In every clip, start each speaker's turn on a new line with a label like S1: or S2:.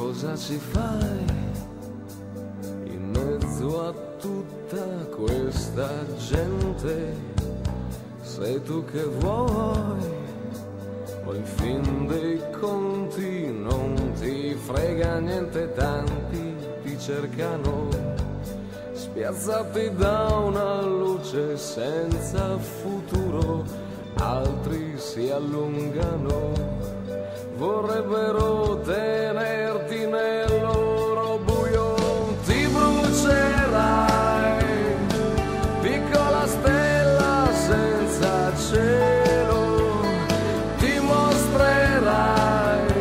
S1: cosa ci fai in mezzo a tutta questa gente? Sei tu che vuoi, o in fin dei conti non ti frega niente, tanti ti cercano, spiazzati da una luce senza futuro, altri si allungano, vorrebbero tenerti nel loro buio. Ti brucerai, piccola stella senza cielo, ti mostrerai,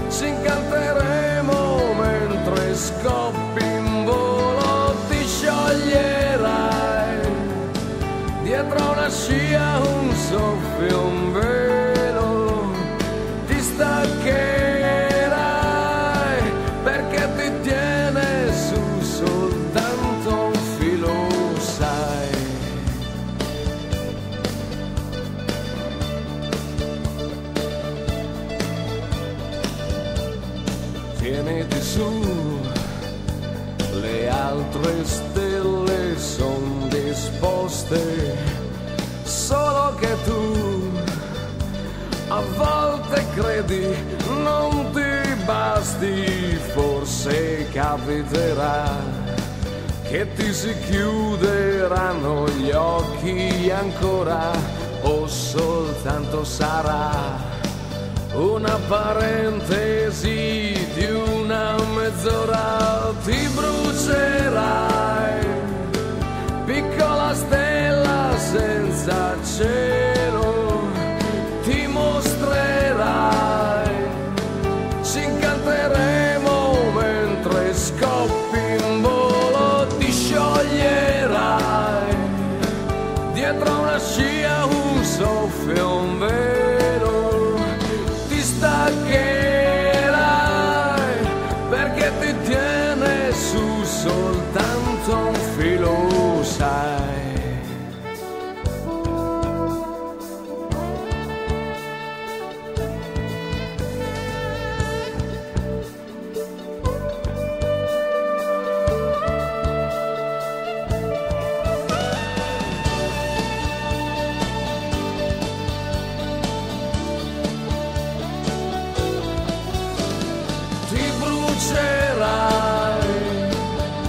S1: ci incanteremo mentre scoppi in volo, ti scioglierai, dietro una scia un soffio, un velo, ti staccherai perché ti tiene su soltanto un filo, sai. Tieniti su, le altre stelle son disposte, solo che tu a volte credi non ti basti, forse capiterà che ti si chiuderanno gli occhi ancora, o soltanto sarà una parentesi di una mezz'ora. Ti brucerai, piccola stella senza cielo, ti mostrerai, ci incanteremo mentre scoppi in volo, ti scioglierai, dietro una scia un soffio, un velo, ti staccherai perché ti tiene su soltanto un filo, sai.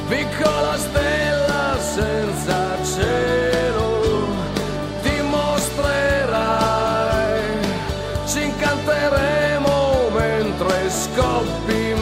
S1: Piccola stella senza cielo, ti mostrerai, ci incanteremo mentre scoppi